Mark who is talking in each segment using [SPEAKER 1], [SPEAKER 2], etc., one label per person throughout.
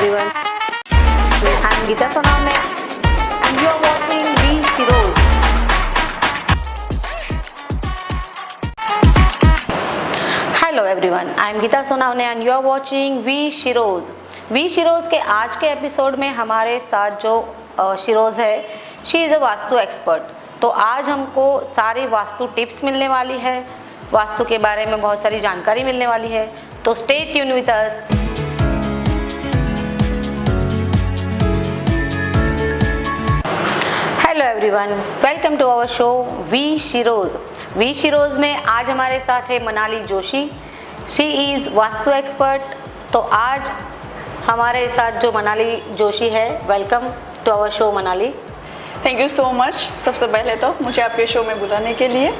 [SPEAKER 1] everyone. I am Geeta Sonavne and you are watching V Shiroz. Hello everyone. I am Geeta Sonavne and you are watching V Shiroz. V Shiroz के आज के episode में हमारे साथ जो शिरोज है, she is a vastu expert. तो आज हमको सारी वास्तु टिप्स मिलने वाली है, वास्तु के बारे में बहुत सारी जानकारी मिलने वाली है। तो stay tune with us. Hello everyone, welcome to our show we sheroes. We sheroes में आज हमारे साथ है Manali Joshi. She is vastu expert. तो आज हमारे साथ जो मनाली जोशी है, welcome to our show Manali.
[SPEAKER 2] Thank you so much. सबसे पहले तो मुझे आपके शो में बुलाने के लिए।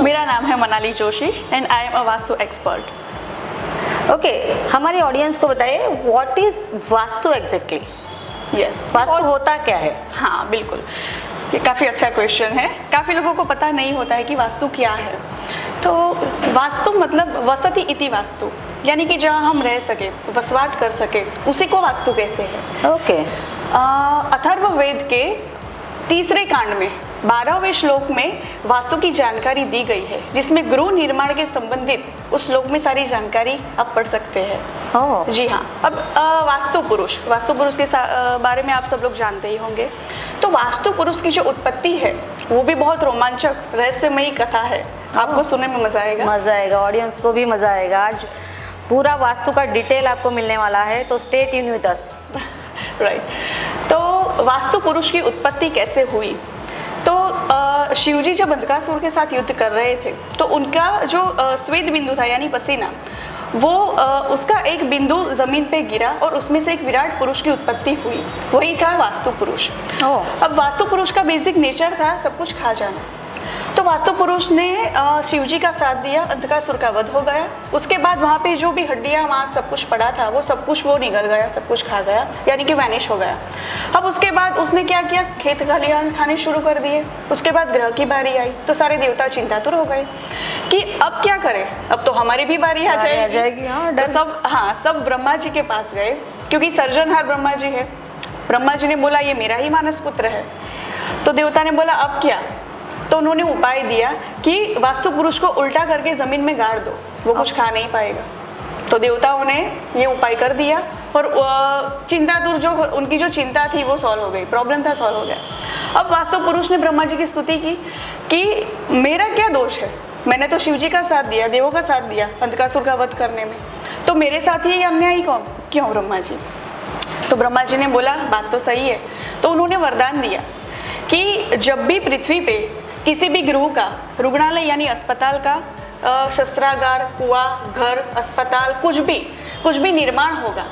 [SPEAKER 2] मेरा नाम है Manali Joshi and I am a vastu expert.
[SPEAKER 1] Okay, हमारी ऑडियंस को बताइए what is vastu exactly.
[SPEAKER 2] Yes,
[SPEAKER 1] vastu होता क्या है?
[SPEAKER 2] हाँ बिल्कुल, ये काफ़ी अच्छा क्वेश्चन है। काफ़ी लोगों को पता नहीं होता है कि वास्तु क्या है। तो वास्तु मतलब वसति इति वास्तु, यानी कि जहाँ हम रह सके, वसवाट कर सके, उसी को वास्तु कहते हैं।
[SPEAKER 1] ओके।
[SPEAKER 2] अथर्ववेद के तीसरे कांड में 12वें श्लोक में वास्तु की जानकारी दी गई है, जिसमें गृह निर्माण के संबंधित उस श्लोक में सारी जानकारी आप पढ़ सकते हैं।
[SPEAKER 1] ओह
[SPEAKER 2] जी हाँ। अब वास्तु पुरुष के बारे में आप सब लोग जानते ही होंगे। तो वास्तु पुरुष की जो उत्पत्ति है वो भी बहुत रोमांचक रहस्यमयी कथा है। आपको सुनने में मजा आएगा।
[SPEAKER 1] मजा आएगा, ऑडियंस को भी मजा आएगा। आज पूरा वास्तु का डिटेल आपको मिलने वाला है, तो stay tune with us.
[SPEAKER 2] Right. तो वास्तु पुरुष की उत्पत्ति कैसे हुई? तो शिवजी जब अंधकासुर के साथ युद्ध कर रहे थे, तो उनका जो स्वेद बिंदु था यानी पसीना, वो उसका एक बिंदु जमीन पे गिरा और उसमें से एक विराट पुरुष की उत्पत्ति हुई। वही था वास्तु पुरुष। अब वास्तु पुरुष का बेसिक नेचर था सब कुछ खा जाना। तो वास्तु पुरुष ने शिवजी का साथ दिया, अंधकासुर का वध हो गया। उसके बाद वहाँ पे जो भी हड्डियाँ मांस सब कुछ पड़ा था, वो सब कुछ वो निगल गया, सब कुछ खा गया, यानी कि वैनिश हो गया। अब उसके बाद उसने क्या किया, खेत खलिहान खाने शुरू कर दिए। उसके बाद ग्रह की बारी आई, तो सारे देवता चिंतातुर हो गए कि अब क्या करें, अब तो हमारी भी बारी आ जाएगी। सब ब्रह्मा जी के पास गए, क्योंकि सर्जनहार ब्रह्मा जी है। ब्रह्मा जी ने बोला ये मेरा ही मानस पुत्र है। तो देवता ने बोला अब क्या? तो उन्होंने उपाय दिया कि वास्तु पुरुष को उल्टा करके जमीन में गाड़ दो, वो कुछ खा नहीं पाएगा। तो देवताओं ने ये उपाय कर दिया और चिंतातुर जो उनकी जो चिंता थी वो सॉल्व हो गई, प्रॉब्लम था सॉल्व हो गया। अब वास्तु पुरुष ने ब्रह्मा जी की स्तुति की कि मेरा क्या दोष है, मैंने तो शिव जी का साथ दिया, देवों का साथ दिया अंधकासुर का वध करने में, तो मेरे साथ ही अन्यायी कौन क्यों ब्रह्मा जी? तो ब्रह्मा जी ने बोला बात तो सही है। तो उन्होंने वरदान दिया कि जब भी पृथ्वी पे किसी भी गृह का, रुग्णालय यानी अस्पताल का, शस्त्रागार, कुआं, घर, अस्पताल, कुछ भी निर्माण होगा,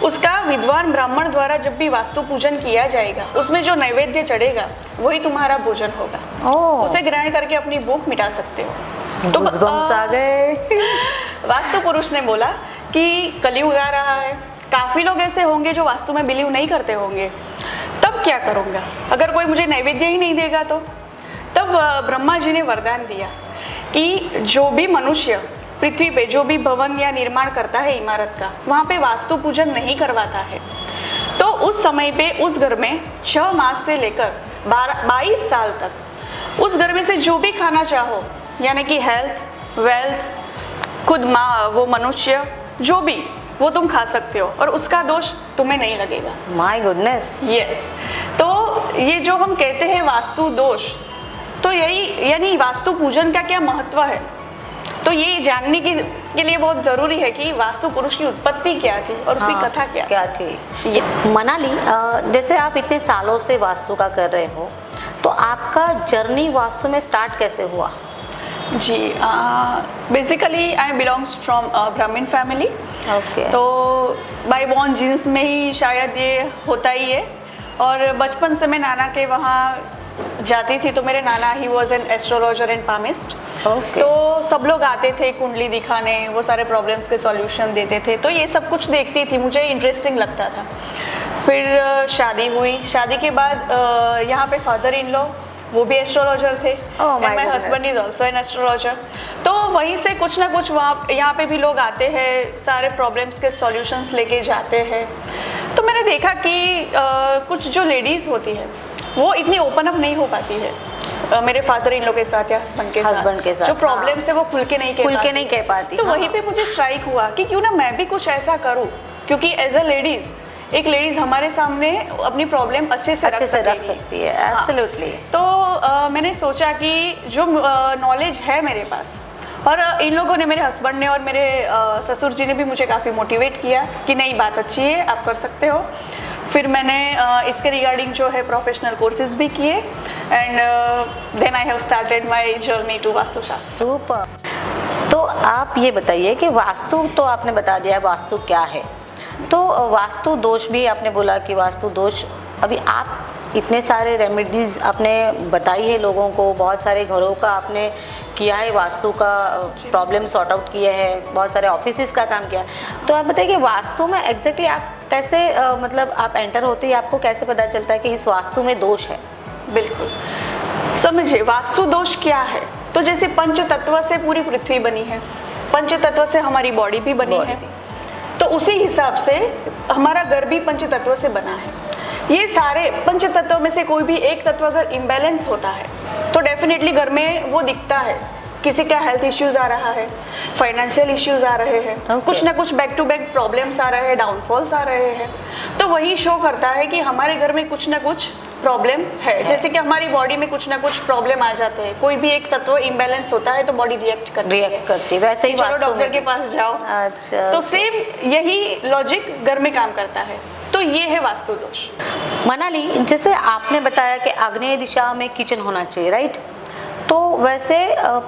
[SPEAKER 2] उसका विद्वान ब्राह्मण द्वारा जब भी वास्तु पूजन किया जाएगा, उसमें जो नैवेद्य चढ़ेगा वही तुम्हारा भोजन होगा। उसे ग्रहण करके अपनी भूख मिटा सकते हो। तो
[SPEAKER 1] आ गए।
[SPEAKER 2] वास्तु पुरुष ने बोला कि कलयुग आ रहा है, काफी लोग ऐसे होंगे जो वास्तु में बिलीव नहीं करते होंगे, तब क्या करूँगा अगर कोई मुझे नैवेद्य ही नहीं देगा? तो तब ब्रह्मा जी ने वरदान दिया कि जो भी मनुष्य पृथ्वी पे जो भी भवन या निर्माण करता है इमारत का, वहाँ पे वास्तु पूजन नहीं करवाता है, तो उस समय पे उस घर में 6 मास से लेकर 22 साल तक उस घर में से जो भी खाना चाहो, यानी कि हेल्थ, वेल्थ, खुद वो मनुष्य जो भी, वो तुम खा सकते हो और उसका दोष तुम्हें नहीं लगेगा।
[SPEAKER 1] My goodness.
[SPEAKER 2] यस। तो ये जो हम कहते हैं वास्तु दोष, तो यही यानी वास्तु पूजन का क्या महत्व है, तो ये जानने के लिए बहुत जरूरी है कि वास्तु पुरुष की उत्पत्ति क्या थी और उसकी कथा क्या
[SPEAKER 1] थी। मनाली, जैसे आप इतने सालों से वास्तु का कर रहे हो, तो आपका जर्नी वास्तु में स्टार्ट कैसे हुआ?
[SPEAKER 2] जी, बेसिकली आई बिलोंग्स फ्रॉम ब्राह्मण फैमिली।
[SPEAKER 1] ओके।
[SPEAKER 2] तो बाय बॉर्न जीन्स में ही शायद ये होता ही है। और बचपन से मैं नाना के वहाँ जाती थी, तो मेरे नाना he was an astrologer and palmist. तो सब लोग आते थे कुंडली दिखाने, वो सारे प्रॉब्लम्स के सॉल्यूशन देते थे, तो ये सब कुछ देखती थी, मुझे इंटरेस्टिंग लगता था। फिर शादी हुई। शादी के बाद यहाँ पे फादर इन लॉ वो भी एस्ट्रोलॉजर थे, and my husband is also an astrologer. तो वहीं से कुछ ना कुछ वहाँ यहाँ पे भी लोग आते हैं, सारे प्रॉब्लम्स के सॉल्यूशंस लेके जाते हैं। तो मैंने देखा कि कुछ जो लेडीज़ होती है वो इतनी ओपन अप नहीं हो पाती है मेरे फादर इन लोग के साथ या हस्बैंड के साथ जो प्रॉब्लम्स है वो खुल के नहीं कह पाती। तो वहीं पे मुझे स्ट्राइक हुआ कि क्यों ना मैं भी कुछ ऐसा करूं, क्योंकि एज अ लेडीज एक लेडीज हमारे सामने अपनी प्रॉब्लम अच्छे से रख सकती है।
[SPEAKER 1] एब्सोल्युटली।
[SPEAKER 2] तो मैंने सोचा कि जो नॉलेज है मेरे पास, और इन लोगों ने, मेरे हस्बैंड ने और मेरे ससुर जी ने भी मुझे काफ़ी मोटिवेट किया कि नहीं, बात अच्छी है, आप कर सकते हो। फिर मैंने इसके रिगार्डिंग जो है प्रोफेशनल कोर्सेज भी किए and then I have started my journey to Vastushastra.
[SPEAKER 1] Super. तो आप ये बताइए कि वास्तु तो आपने बता दिया वास्तु क्या है, तो वास्तु दोष भी आपने बोला कि वास्तु दोष, अभी आप इतने सारे रेमेडीज़ आपने बताई है लोगों को, बहुत सारे घरों का आपने किया है, वास्तु का प्रॉब्लम सॉर्ट आउट किया है, बहुत सारे ऑफिसेस का काम किया है। तो आप बताइए कि वास्तु में एग्जैक्टली आप कैसे मतलब आप एंटर होते ही आपको कैसे पता चलता है कि इस वास्तु में दोष है?
[SPEAKER 2] बिल्कुल समझिए, वास्तु दोष क्या है। तो जैसे पंच तत्व से पूरी पृथ्वी बनी है, पंच तत्व से हमारी बॉडी भी बनी है, तो उसी हिसाब से हमारा घर भी पंच तत्व से बना है। ये सारे पंच तत्व में से कोई भी एक तत्व अगर इम्बैलेंस होता है तो डेफिनेटली घर में वो दिखता है। किसी का हेल्थ इश्यूज आ रहा है, फाइनेंशियल इश्यूज आ रहे हैं, कुछ ना कुछ बैक टू बैक प्रॉब्लम्स आ रहे हैं, डाउनफॉल्स आ रहे हैं, तो वही शो करता है कि हमारे घर में कुछ ना कुछ प्रॉब्लम है। जैसे कि हमारी बॉडी में कुछ ना कुछ प्रॉब्लम आ जाते हैं, कोई भी एक तत्व इम्बैलेंस होता है तो बॉडी रिएक्ट करती है,
[SPEAKER 1] वैसे ही
[SPEAKER 2] चलो डॉक्टर के पास जाओ।
[SPEAKER 1] अच्छा,
[SPEAKER 2] तो सेम यही लॉजिक घर में काम करता है। तो ये है वास्तु दोष।
[SPEAKER 1] मनाली, जैसे आपने बताया कि आग्नेय दिशा में किचन होना चाहिए, राइट? तो वैसे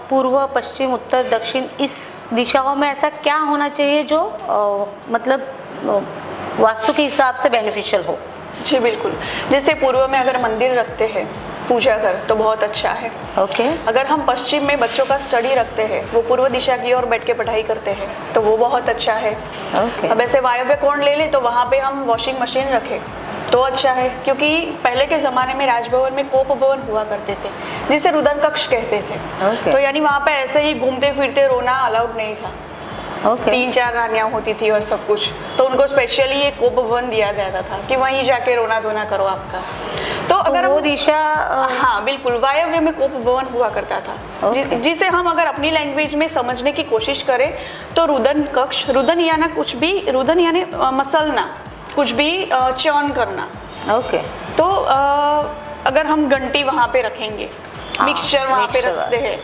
[SPEAKER 1] पूर्व, पश्चिम, उत्तर, दक्षिण, इस दिशाओं में ऐसा क्या होना चाहिए जो मतलब वास्तु के हिसाब से बेनिफिशियल हो?
[SPEAKER 2] जी बिल्कुल। जैसे पूर्व में अगर मंदिर रखते हैं, पूजा घर, तो बहुत अच्छा है।
[SPEAKER 1] ओके।
[SPEAKER 2] अगर हम पश्चिम में बच्चों का स्टडी रखते हैं, वो पूर्व दिशा की ओर बैठ के पढ़ाई करते हैं, तो वो बहुत अच्छा है।
[SPEAKER 1] ओके।
[SPEAKER 2] अब ऐसे वायव्य कोण ले ले तो वहाँ पे हम वॉशिंग मशीन रखें तो अच्छा है, क्योंकि पहले के ज़माने में राजभवन में कोप भवन हुआ करते थे जिसे रुदन कक्ष कहते थे। तो यानी वहाँ पे ऐसे ही घूमते फिरते रोना अलाउड नहीं था। 3-4 रानियाँ होती थी और सब कुछ, तो उनको स्पेशली एक कोप भवन दिया जाता था कि वहीं जाके रोना धोना करो आपका। तो अगर
[SPEAKER 1] वो दिशा,
[SPEAKER 2] हाँ बिल्कुल, वायव्य में कोप भवन हुआ करता था, जिसे हम अगर अपनी लैंग्वेज में समझने की कोशिश करें तो रुदन कक्ष, रुदन यानी कुछ भी, रुदन यानी मसलना, कुछ भी चर्न करना।
[SPEAKER 1] ओके।
[SPEAKER 2] तो अगर हम घंटी वहाँ पे रखेंगे, मिक्सचर वहाँ पे रखते हैं,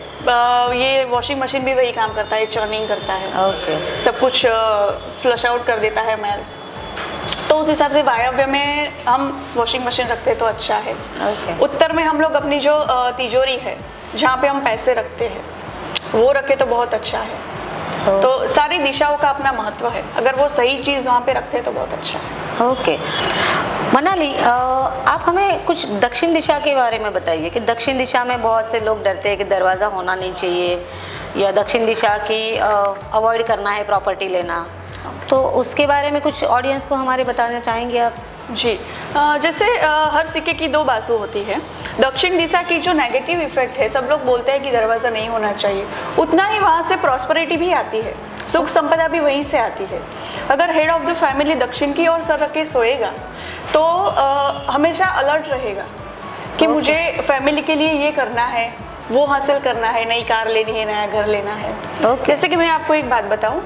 [SPEAKER 2] ये वॉशिंग मशीन भी वही काम करता है, चर्निंग करता है।
[SPEAKER 1] ओके।
[SPEAKER 2] सब कुछ फ्लश आउट कर देता है मैल। तो उस हिसाब से वायव्य में हम वॉशिंग मशीन रखते हैं तो अच्छा है। उत्तर में हम लोग अपनी जो तिजोरी है, जहाँ पे हम पैसे रखते हैं, वो रखे तो बहुत अच्छा है। तो सारी दिशाओं का अपना महत्व है, अगर वो सही चीज़ वहाँ पे रखते हैं तो बहुत अच्छा है।
[SPEAKER 1] ओके। मनाली, आप हमें कुछ दक्षिण दिशा के बारे में बताइए कि दक्षिण दिशा में बहुत से लोग डरते हैं कि दरवाज़ा होना नहीं चाहिए, या दक्षिण दिशा की अवॉइड करना है प्रॉपर्टी लेना, तो उसके बारे में कुछ ऑडियंस को हमारे बताना चाहेंगे आप?
[SPEAKER 2] जी, जैसे हर सिक्के की 2 बाजू होती है। दक्षिण दिशा की जो नेगेटिव इफेक्ट है, सब लोग बोलते हैं कि दरवाज़ा नहीं होना चाहिए, उतना ही वहाँ से प्रॉस्पेरिटी भी आती है, सुख संपदा भी वहीं से आती है। अगर हेड ऑफ द फैमिली दक्षिण की ओर सर रख के सोएगा तो हमेशा अलर्ट रहेगा कि मुझे फैमिली के लिए ये करना है, वो हासिल करना है, नई कार लेनी है, नया घर लेना है। जैसे कि मैं आपको एक बात बताऊं,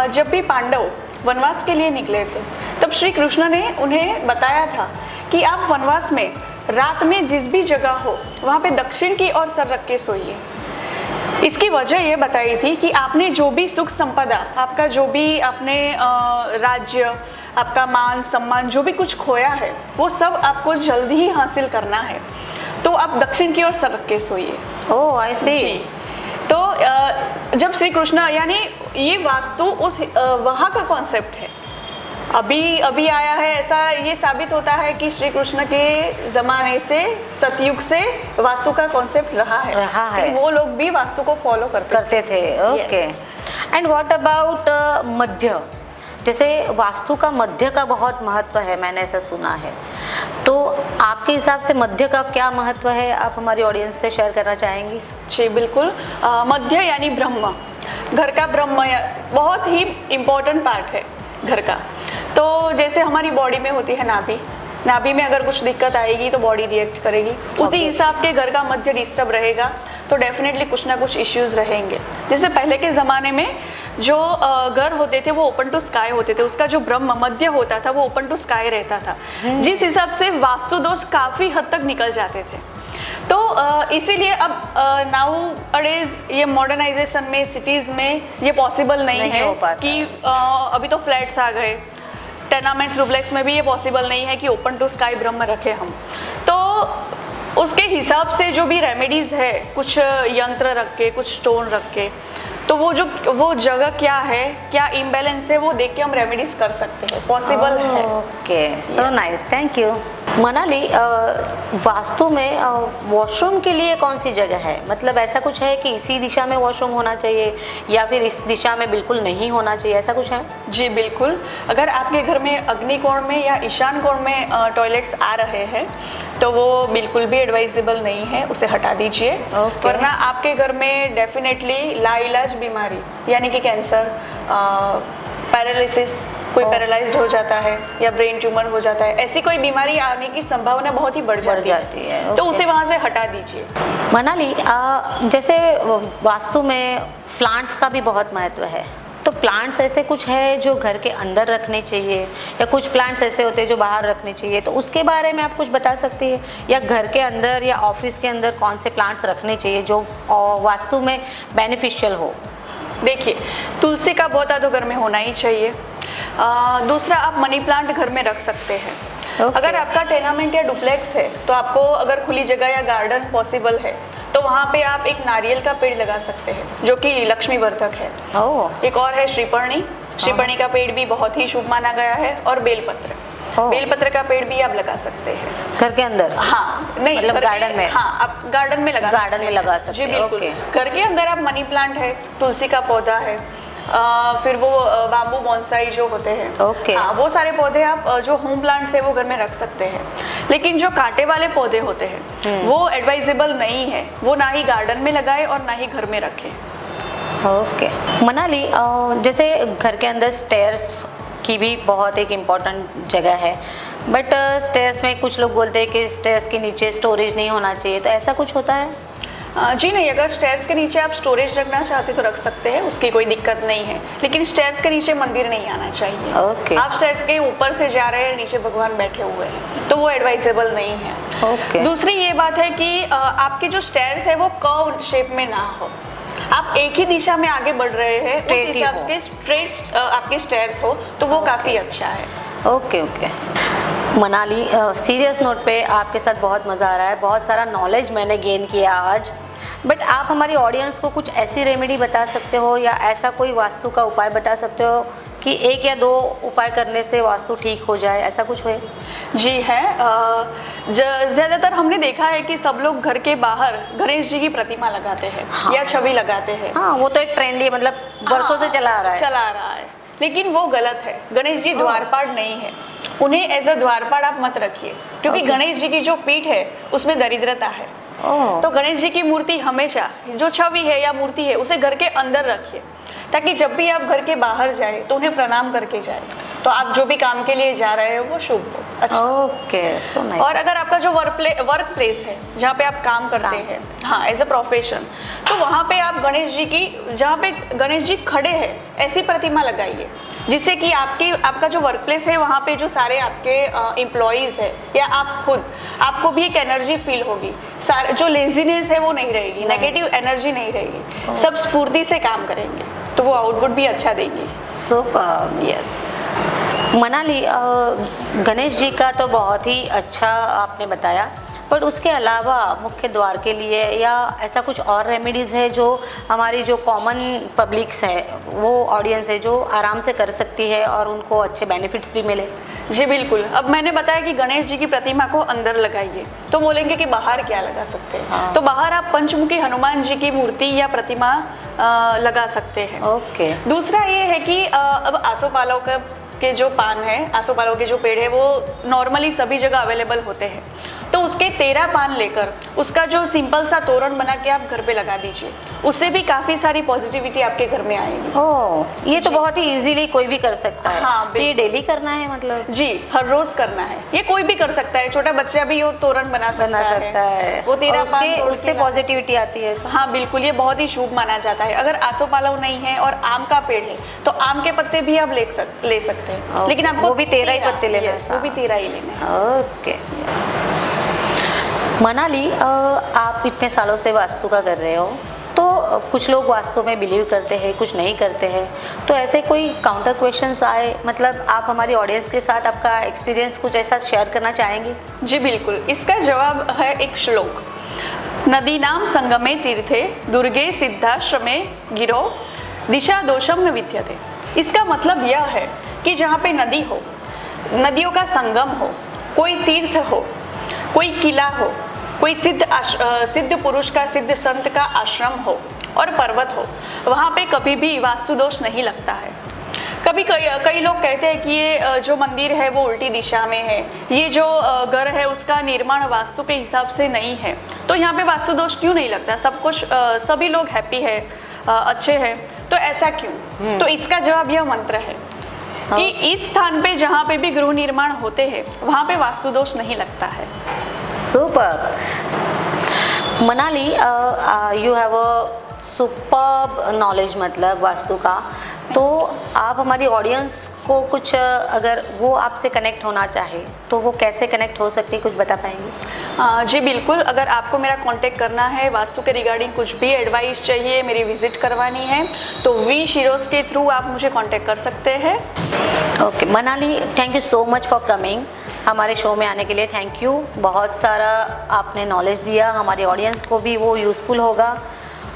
[SPEAKER 2] जब भी पांडव वनवास के लिए निकले थे तब श्री कृष्ण ने उन्हें बताया था कि आप वनवास में रात में जिस भी जगह हो वहाँ पे दक्षिण की ओर सर रख के सोइए। इसकी वजह ये बताई थी कि आपने जो भी सुख संपदा, आपका जो भी आपने राज्य, आपका मान सम्मान, जो भी कुछ खोया है, वो सब आपको जल्दी ही हासिल करना है, तो आप दक्षिण की ओर सर रख के सोइए।
[SPEAKER 1] ओह, आई सी।
[SPEAKER 2] तो जब श्री कृष्ण, यानी ये वास्तु उस वहाँ का कॉन्सेप्ट है, अभी आया है, ऐसा ये साबित होता है कि श्री कृष्ण के ज़माने से, सतयुग से वास्तु का कॉन्सेप्ट रहा है। वो लोग भी वास्तु को फॉलो करते थे।
[SPEAKER 1] ओके। एंड व्हाट अबाउट मध्य? जैसे वास्तु का मध्य का बहुत महत्व है, मैंने ऐसा सुना है, तो आपके हिसाब से मध्य का क्या महत्व है, आप हमारी ऑडियंस से शेयर करना चाहेंगी?
[SPEAKER 2] जी बिल्कुल। मध्य यानी ब्रह्म, घर का ब्रह्म बहुत ही इम्पोर्टेंट पार्ट है। घर का। तो जैसे हमारी बॉडी में होती है नाभि में अगर कुछ दिक्कत आएगी तो बॉडी रिएक्ट करेगी, उसी हिसाब के घर का मध्य डिस्टर्ब रहेगा तो डेफिनेटली कुछ ना कुछ इश्यूज रहेंगे। जैसे पहले के ज़माने में जो घर होते थे वो ओपन टू स्काई होते थे, उसका जो ब्रह्म मध्य होता था वो ओपन टू स्काई रहता था, जिस हिसाब से वास्तु दोष काफ़ी हद तक निकल जाते थे। तो इसीलिए अब नाउ अडेज ये मॉडर्नाइजेशन में सिटीज़ में ये पॉसिबल नहीं है कि अभी तो फ्लैट्स आ गए, टेनामेंट्स डुप्लेक्स में भी ये पॉसिबल नहीं है कि ओपन टू स्काई ब्रह्म रखें हम। तो उसके हिसाब से जो भी रेमेडीज़ है, कुछ यंत्र रख के, कुछ स्टोन रख के, तो वो जगह क्या है, क्या इम्बैलेंस है, वो देख के हम रेमेडीज कर सकते हैं, पॉसिबल है।
[SPEAKER 1] Okay, so nice, thank you. Manali, vastu में वॉशरूम के लिए कौन सी जगह है? मतलब ऐसा कुछ है कि इसी दिशा में वॉशरूम होना चाहिए या फिर इस दिशा में बिल्कुल नहीं होना चाहिए, ऐसा कुछ है? जी
[SPEAKER 2] बिल्कुल, अगर आपके घर में अग्निकोण में या ईशान कोण में टॉयलेट्स आ रहे हैं तो वो बिल्कुल भी एडवाइजेबल नहीं है, उसे हटा दीजिए। वरना आपके घर में डेफिनेटली लाइलाज बीमारी यानी कि कैंसर, पैरालिसिस, कोई पैरालाइज्ड हो जाता है या ब्रेन ट्यूमर हो जाता है, ऐसी कोई बीमारी आने की संभावना बहुत ही बढ़ जाती है। तो उसे वहाँ से हटा दीजिए।
[SPEAKER 1] मनाली, जैसे वास्तु में प्लांट्स का भी बहुत महत्व है, तो प्लांट्स ऐसे कुछ है जो घर के अंदर रखने चाहिए या कुछ प्लांट्स ऐसे होते हैं जो बाहर रखने चाहिए, तो उसके बारे में आप कुछ बता सकती है? या घर के अंदर या ऑफिस के अंदर कौन से प्लांट्स रखने चाहिए जो वास्तु में बेनिफिशियल हो?
[SPEAKER 2] देखिए, तुलसी का पौधा तो घर में होना ही चाहिए। दूसरा, आप मनी प्लांट घर में रख सकते हैं। अगर आपका टेनामेंट या डुप्लेक्स है तो आपको अगर खुली जगह या गार्डन पॉसिबल है तो वहाँ पे आप एक नारियल का पेड़ लगा सकते हैं जो कि लक्ष्मी वर्धक है। एक और है श्रीपर्णी का पेड़ भी बहुत ही शुभ माना गया है, और बेलपत्र का पेड़ भी आप लगा सकते हैं
[SPEAKER 1] घर के अंदर।
[SPEAKER 2] हाँ, नहीं
[SPEAKER 1] मतलब गार्डन में।
[SPEAKER 2] हाँ, आप गार्डन में लगा
[SPEAKER 1] सकते
[SPEAKER 2] हैं। जी बिल्कुल। घर के अंदर आप मनी प्लांट है, तुलसी का पौधा है, फिर वो बाम्बू बॉन्साई जो होते हैं, हाँ, वो सारे पौधे आप जो होम प्लांट्स है वो घर में रख सकते हैं। लेकिन जो कांटे वाले पौधे होते हैं वो एडवाइजेबल नहीं है, वो ना ही गार्डन में लगाए और ना ही घर में रखें।
[SPEAKER 1] ओके मनाली, जैसे घर के अंदर स्टेयर्स की भी बहुत एक इम्पॉर्टेंट जगह है, बट स्टेयर्स में कुछ लोग बोलते हैं कि स्टेयर्स के नीचे स्टोरेज नहीं होना चाहिए, तो ऐसा कुछ होता है?
[SPEAKER 2] जी नहीं, अगर स्टेयर्स के नीचे आप स्टोरेज रखना चाहते तो रख सकते हैं, उसकी कोई दिक्कत नहीं है, लेकिन स्टेयर्स के नीचे मंदिर नहीं आना चाहिए। आप स्टेयर्स के ऊपर से जा रहे हैं, नीचे भगवान बैठे हुए हैं, तो वो एडवाइजेबल नहीं है। दूसरी ये बात है कि आपके जो स्टेयर्स है वो कर्व शेप में ना हो, आप एक ही दिशा में आगे बढ़ रहे हैं, उस हिसाब से स्ट्रेट आपके स्टेयर्स हो तो वो काफ़ी अच्छा है।
[SPEAKER 1] ओके मनाली, सीरियस नोट पे आपके साथ बहुत मज़ा आ रहा है, बहुत सारा नॉलेज मैंने गेन किया आज, बट आप हमारी ऑडियंस को कुछ ऐसी रेमेडी बता सकते हो या ऐसा कोई वास्तु का उपाय बता सकते हो कि 1 या 2 उपाय करने से वास्तु ठीक हो जाए, ऐसा कुछ है?
[SPEAKER 2] जी है, ज़्यादातर हमने देखा है कि सब लोग घर के बाहर गणेश जी की प्रतिमा लगाते हैं, हाँ, या छवि लगाते हैं।
[SPEAKER 1] हाँ, वो तो एक ट्रेंड है, मतलब वर्षों से चला आ रहा है,
[SPEAKER 2] लेकिन वो गलत है। गणेश जी द्वारपाल नहीं है, उन्हें एज अ द्वारपाल आप मत रखिए, क्योंकि गणेश जी की जो पीठ है उसमें दरिद्रता है। तो गणेश जी की मूर्ति हमेशा, जो छवि है या मूर्ति है, उसे घर के अंदर रखिए, ताकि जब भी आप घर के बाहर जाए तो उन्हें प्रणाम करके जाए, तो आप जो भी काम के लिए जा रहे हो वो शुभ हो। अच्छा,
[SPEAKER 1] सो नाइस।
[SPEAKER 2] और अगर आपका जो वर्क प्लेस है जहाँ पे आप काम करते हैं, हाँ, एज अ प्रोफेशन, तो वहाँ पे आप गणेश जी की, जहाँ पे गणेश जी खड़े हैं, ऐसी प्रतिमा लगाइए, जिससे कि आपका जो वर्क प्लेस है वहाँ पे जो सारे आपके एम्प्लॉयज़ है या आप खुद, आपको भी एक एनर्जी फील होगी, सारे जो लेजीनेस है वो नहीं रहेगी, नेगेटिव एनर्जी नहीं रहेगी, सब स्फूर्ति से काम करेंगे, तो वो आउटपुट भी अच्छा देंगे।
[SPEAKER 1] Super,
[SPEAKER 2] yes.
[SPEAKER 1] मनाली, गणेश जी का तो बहुत ही अच्छा आपने बताया, पर उसके अलावा मुख्य द्वार के लिए या ऐसा कुछ और रेमेडीज़ है जो हमारी जो कॉमन पब्लिक्स है, वो ऑडियंस है, जो आराम से कर सकती है और उनको अच्छे बेनिफिट्स भी मिले?
[SPEAKER 2] जी बिल्कुल। अब मैंने बताया कि गणेश जी की प्रतिमा को अंदर लगाइए, तो बोलेंगे कि बाहर क्या लगा सकते हैं? हाँ। तो बाहर आप पंचमुखी हनुमान जी की मूर्ति या प्रतिमा लगा सकते हैं। दूसरा ये है कि अब आसोपालव के जो पान है, आसोपालव के जो पेड़ है, वो नॉर्मली सभी जगह अवेलेबल होते हैं, तो उसके 13 पान लेकर उसका जो सिंपल सा तोरण बना के आप घर पे लगा दीजिए, उससे भी काफ़ी सारी पॉजिटिविटी आपके घर में आएगी।
[SPEAKER 1] ओह, ये तो बहुत ही इजीली कोई भी कर सकता है।
[SPEAKER 2] हाँ,
[SPEAKER 1] तो ये डेली करना है मतलब?
[SPEAKER 2] जी, हर रोज करना है। ये कोई भी कर सकता है, छोटा बच्चा भी वो तोरण बना सकता है। वो 13 पान तोड़
[SPEAKER 1] उससे
[SPEAKER 2] के
[SPEAKER 1] पॉजिटिविटी आती है।
[SPEAKER 2] हाँ बिल्कुल, ये बहुत ही शुभ माना जाता है। अगर आसोपालव नहीं है और आम का पेड़ है तो आम के पत्ते भी आप ले सकते हैं, लेकिन आपको
[SPEAKER 1] वो भी 13 ही पत्ते लेने हैं।
[SPEAKER 2] वो भी 13 ही लेने हैं।
[SPEAKER 1] ओके। मनाली, आप इतने सालों से वास्तु का कर रहे हो, तो कुछ लोग वास्तु में बिलीव करते हैं, कुछ नहीं करते हैं, तो ऐसे कोई काउंटर क्वेश्चंस आए, मतलब आप हमारी ऑडियंस के साथ आपका एक्सपीरियंस कुछ ऐसा शेयर करना चाहेंगे?
[SPEAKER 2] जी बिल्कुल, इसका जवाब है एक श्लोक, नदीनां संगमे तीर्थे दुर्गे सिद्धाश्रमे गिरो दिशा दोषम न विद्यते। इसका मतलब यह है कि जहाँ पे नदी हो, नदियों का संगम हो, कोई तीर्थ हो, कोई किला हो, कोई सिद्ध पुरुष का, सिद्ध संत का आश्रम हो और पर्वत हो, वहाँ पे कभी भी वास्तु दोष नहीं लगता है। कई लोग कहते हैं कि ये जो मंदिर है वो उल्टी दिशा में है, ये जो घर है उसका निर्माण वास्तु के हिसाब से नहीं है, तो यहाँ पे वास्तु दोष क्यों नहीं लगता, सब कुछ सभी लोग हैप्पी है, अच्छे हैं, तो ऐसा क्यों? तो इसका जवाब यह मंत्र है कि इस स्थान पे जहाँ पे भी गृह निर्माण होते हैं वहाँ पे वास्तु दोष नहीं लगता है।
[SPEAKER 1] Super. Manali, you have a superb knowledge मतलब वास्तु का, तो आप हमारी ऑडियंस को कुछ, अगर वो आपसे कनेक्ट होना चाहे तो वो कैसे कनेक्ट हो सकती है, कुछ बता पाएंगे?
[SPEAKER 2] जी बिल्कुल, अगर आपको मेरा कांटेक्ट करना है, वास्तु के रिगार्डिंग कुछ भी एडवाइस चाहिए, मेरी विजिट करवानी है, तो वी शिरोज के थ्रू आप मुझे कांटेक्ट कर सकते हैं।
[SPEAKER 1] Okay Manali, thank you so much for coming, हमारे शो में आने के लिए थैंक यू। बहुत सारा आपने नॉलेज दिया, हमारी ऑडियंस को भी वो यूज़फुल होगा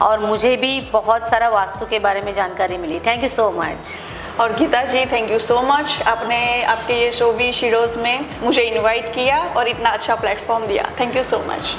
[SPEAKER 1] और मुझे भी बहुत सारा वास्तु के बारे में जानकारी मिली। Thank you so much.
[SPEAKER 2] और Geeta ji, thank you so much, आपने आपके ये शो वी शिरोज में मुझे इनवाइट किया और इतना अच्छा प्लेटफॉर्म दिया। Thank you so much.